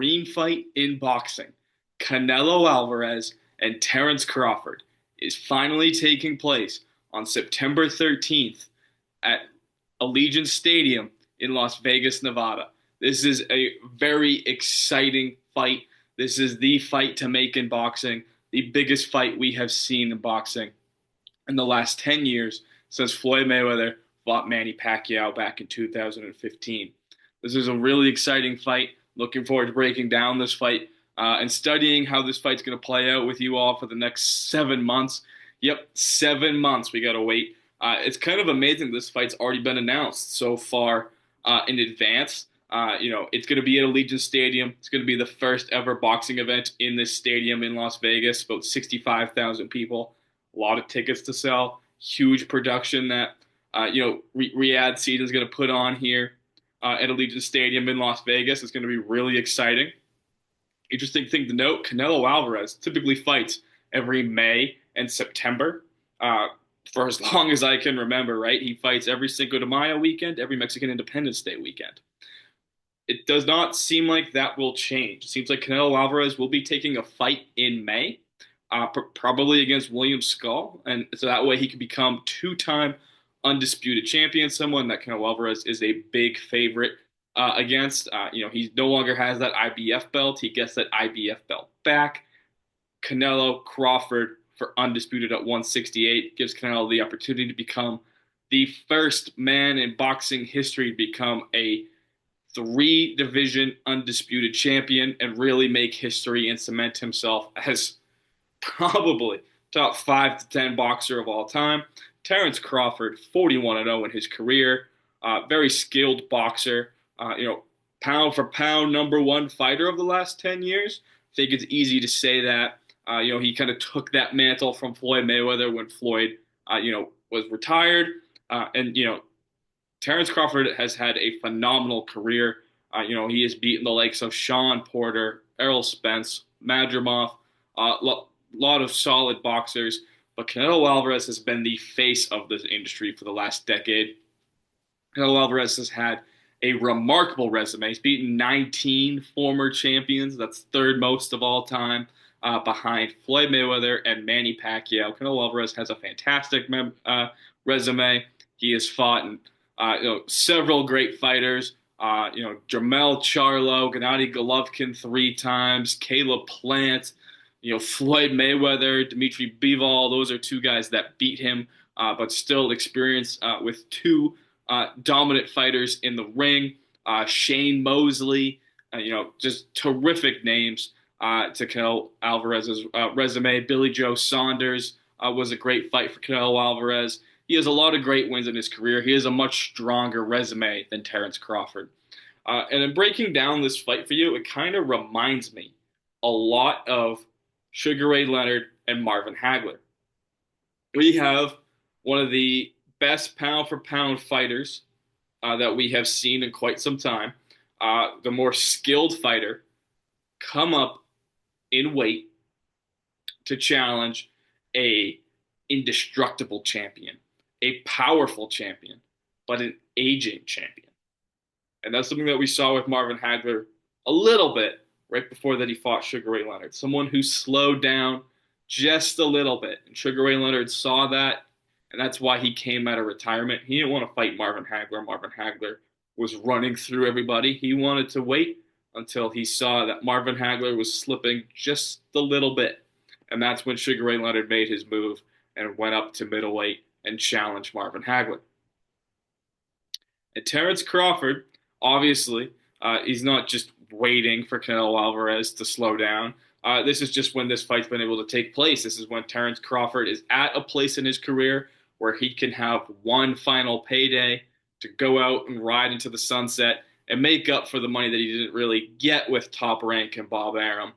dream fight in boxing, Canelo Alvarez and Terence Crawford, is finally taking place on September 13th at Allegiant Stadium in Las Vegas, Nevada. This is a very exciting fight. This is the fight to make in boxing, the biggest fight we have seen in boxing in the last 10 years since Floyd Mayweather fought Manny Pacquiao back in 2015. This is a really exciting fight. Looking forward to breaking down this fight and studying how this fight's going to play out with you all for the next 7 months. Yep, 7 months we got to wait. It's kind of amazing this fight's already been announced so far in advance. It's going to be at Allegiant Stadium. It's going to be the first ever boxing event in this stadium in Las Vegas, about 65,000 people. A lot of tickets to sell. Huge production that, Riyadh Season is going to put on here at Allegiant Stadium in Las Vegas. It's going to be really exciting. Interesting thing to note, Canelo Alvarez typically fights every May and September for as long as I can remember, right? He fights every Cinco de Mayo weekend, every Mexican Independence Day weekend. It does not seem like that will change. It seems like Canelo Alvarez will be taking a fight in May, probably against William Skull, and so that way he can become two-time undisputed champion, someone that Canelo Alvarez is a big favorite against. He no longer has that IBF belt. He gets that IBF belt back. Canelo Crawford for undisputed at 168 gives Canelo the opportunity to become the first man in boxing history to become a three-division undisputed champion and really make history and cement himself as probably top 5 to 10 boxer of all time. Terence Crawford, 41-0 in his career, very skilled boxer, pound for pound number one fighter of the last 10 years. I think it's easy to say that. He kind of took that mantle from Floyd Mayweather when Floyd, was retired. Terence Crawford has had a phenomenal career. He has beaten the likes of Sean Porter, Errol Spence, Madrimov, lot of solid boxers. But Canelo Alvarez has been the face of this industry for the last decade. Canelo Alvarez has had a remarkable resume. He's beaten 19 former champions. That's third most of all time, behind Floyd Mayweather and Manny Pacquiao. Canelo Alvarez has a fantastic resume. He has fought several great fighters. Jermell Charlo, Gennady Golovkin 3 times, Caleb Plant, Floyd Mayweather, Dmitry Bivol. Those are 2 guys that beat him, but still experienced with 2 dominant fighters in the ring. Shane Mosley, just terrific names to Canelo Alvarez's resume. Billy Joe Saunders was a great fight for Canelo Alvarez. He has a lot of great wins in his career. He has a much stronger resume than Terence Crawford. And in breaking down this fight for you, it kind of reminds me a lot of Sugar Ray Leonard and Marvin Hagler. We have one of the best pound-for-pound fighters that we have seen in quite some time, the more skilled fighter, come up in weight to challenge a indestructible champion, a powerful champion, but an aging champion. And that's something that we saw with Marvin Hagler a little bit right before that he fought Sugar Ray Leonard, someone who slowed down just a little bit. And Sugar Ray Leonard saw that, and that's why he came out of retirement. He didn't want to fight Marvin Hagler. Marvin Hagler was running through everybody. He wanted to wait until he saw that Marvin Hagler was slipping just a little bit. And that's when Sugar Ray Leonard made his move and went up to middleweight and challenged Marvin Hagler. And Terence Crawford, obviously, he's not just waiting for Canelo Alvarez to slow down. This is just when this fight's been able to take place. This is when Terence Crawford is at a place in his career where he can have one final payday to go out and ride into the sunset and make up for the money that he didn't really get with Top Rank and Bob Arum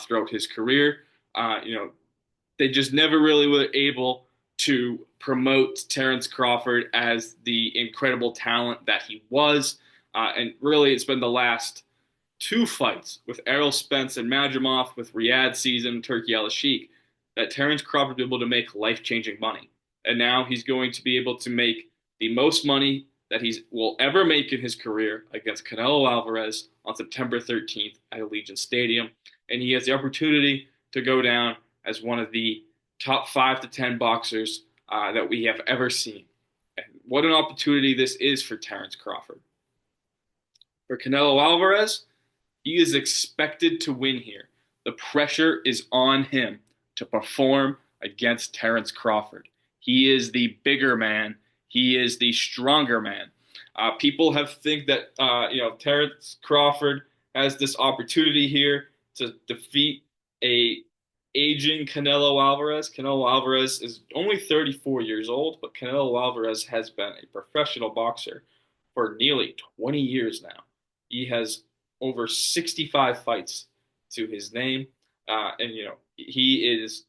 throughout his career. They just never really were able to promote Terence Crawford as the incredible talent that he was. And really, it's been the last 2 fights with Errol Spence and Madrimov, with Riyadh Season, Turki Al-Sheikh, that Terence Crawford was able to make life-changing money. And now he's going to be able to make the most money that he will ever make in his career against Canelo Alvarez on September 13th at Allegiant Stadium. And he has the opportunity to go down as one of the top 5 to 10 boxers that we have ever seen. And what an opportunity this is for Terence Crawford. For Canelo Alvarez, he is expected to win here. The pressure is on him to perform against Terence Crawford. He is the bigger man. He is the stronger man. People have think that Terence Crawford has this opportunity here to defeat a aging Canelo Alvarez. Canelo Alvarez is only 34 years old, but Canelo Alvarez has been a professional boxer for nearly 20 years now. He has over 65 fights to his name, and he is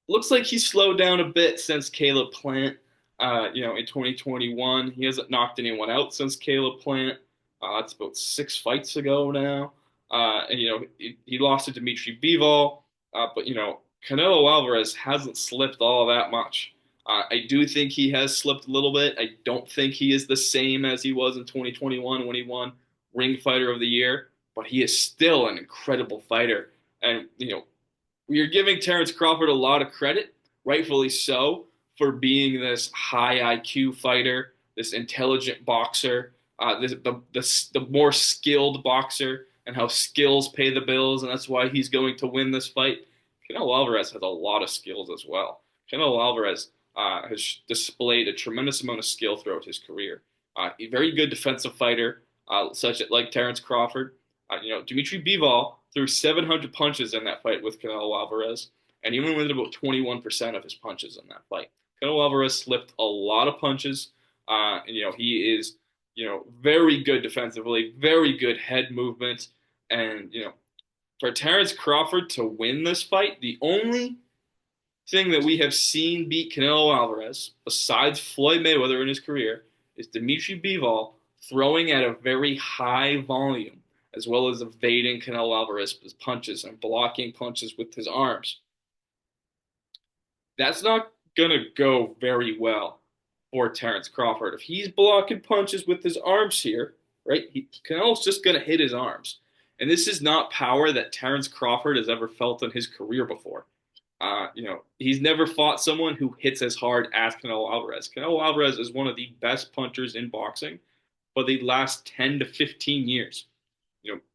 looks like he's slowed down a bit since Caleb Plant. In 2021, he hasn't knocked anyone out since Caleb Plant. That's about 6 fights ago now. And he lost to Dimitri Bivol. But Canelo Alvarez hasn't slipped all that much. I do think he has slipped a little bit. I don't think he is the same as he was in 2021 when he won Ring Fighter of the Year, but he is still an incredible fighter. And we are giving Terence Crawford a lot of credit, rightfully so, for being this high IQ fighter, this intelligent boxer, the more skilled boxer, and how skills pay the bills, and that's why he's going to win this fight. Canelo Alvarez has a lot of skills as well. Canelo Alvarez has displayed a tremendous amount of skill throughout his career. A very good defensive fighter, like Terence Crawford. Dimitri Bivol threw 700 punches in that fight with Canelo Alvarez, and he only landed about 21% of his punches in that fight. Canelo Alvarez slipped a lot of punches. He is, very good defensively, very good head movement, and for Terence Crawford to win this fight, the only thing that we have seen beat Canelo Alvarez, besides Floyd Mayweather in his career, is Dimitri Bivol throwing at a very high volume, as well as evading Canelo Alvarez's punches and blocking punches with his arms. That's not going to go very well for Terence Crawford. If he's blocking punches with his arms here, right, Canelo's just going to hit his arms. And this is not power that Terence Crawford has ever felt in his career before. He's never fought someone who hits as hard as Canelo Alvarez. Canelo Alvarez is one of the best punchers in boxing for the last 10 to 15 years.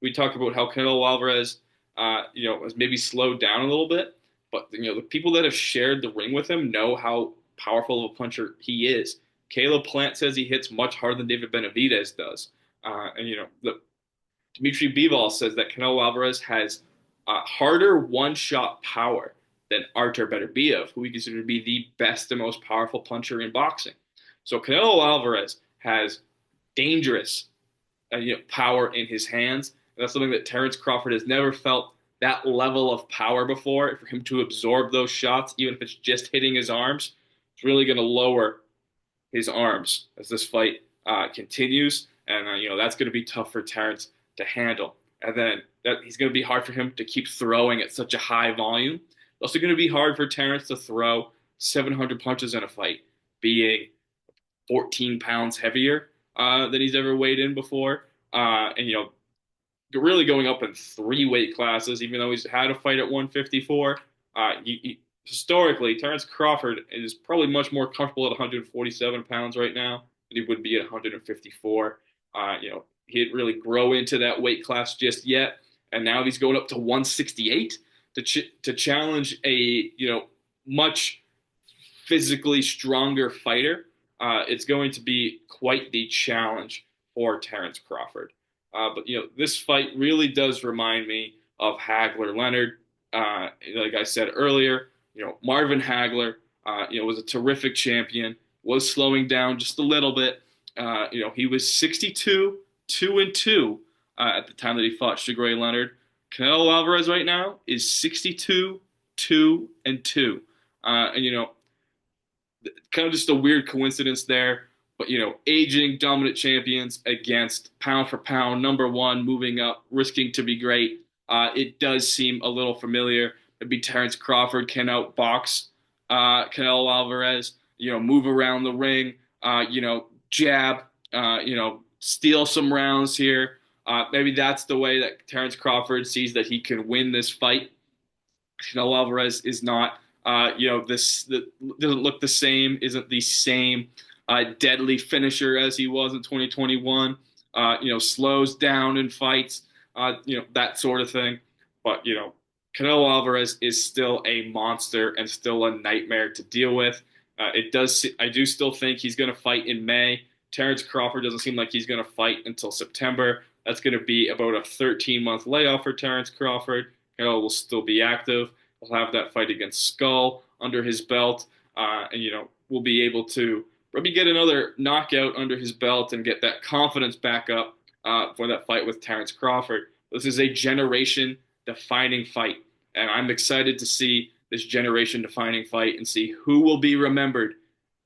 We talk about how Canelo Alvarez, has maybe slowed down a little bit, but the people that have shared the ring with him know how powerful of a puncher he is. Caleb Plant says he hits much harder than David Benavidez does, Dimitri Bivol says that Canelo Alvarez has harder one-shot power than Artur Beterbiev, who we consider to be the best and most powerful puncher in boxing. So Canelo Alvarez has dangerous power in his hands. And that's something that Terence Crawford has never felt that level of power before. For him to absorb those shots, even if it's just hitting his arms, it's really going to lower his arms as this fight continues. And that's going to be tough for Terence to handle. And then he's going to be hard for him to keep throwing at such a high volume. It's also going to be hard for Terence to throw 700 punches in a fight, being 14 pounds heavier than he's ever weighed in before. Really going up in 3 weight classes, even though he's had a fight at 154. Historically, Terence Crawford is probably much more comfortable at 147 pounds right now than he would be at 154. He didn't really grow into that weight class just yet, and now he's going up to 168 to challenge a much physically stronger fighter. It's going to be quite the challenge for Terence Crawford. But this fight really does remind me of Hagler-Leonard. Like I said earlier, Marvin Hagler, was a terrific champion. Was slowing down just a little bit. He was 62, 2-2 at the time that he fought Sugar Leonard. Canelo Alvarez right now is 62, 2-2. Kind of just a weird coincidence there. But, aging dominant champions against pound for pound, number one, moving up, risking to be great. It does seem a little familiar. Maybe Terence Crawford can outbox Canelo Alvarez, move around the ring, jab, steal some rounds here. Maybe that's the way that Terence Crawford sees that he can win this fight. Canelo Alvarez is not, doesn't look the same, isn't the same deadly finisher as he was in 2021. Slows down in fights, that sort of thing. But Canelo Alvarez is still a monster and still a nightmare to deal with. I do still think he's going to fight in May. Terence Crawford doesn't seem like he's going to fight until September. That's going to be about a 13-month layoff for Terence Crawford. Canelo will still be active. He'll have that fight against Skull under his belt, and we'll be able to maybe get another knockout under his belt and get that confidence back up for that fight with Terence Crawford. This is a generation-defining fight, and I'm excited to see this generation-defining fight and see who will be remembered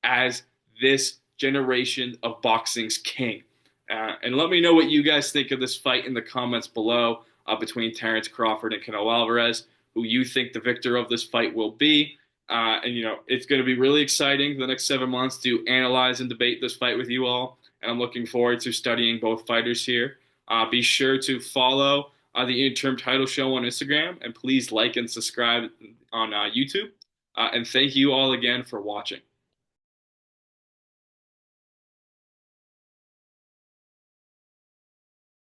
as this generation of boxing's king. And let me know what you guys think of this fight in the comments below between Terence Crawford and Canelo Alvarez, who you think the victor of this fight will be. It's going to be really exciting the next 7 months to analyze and debate this fight with you all. And I'm looking forward to studying both fighters here. Be sure to follow the Interim Title Show on Instagram, and please like and subscribe on YouTube. And thank you all again for watching.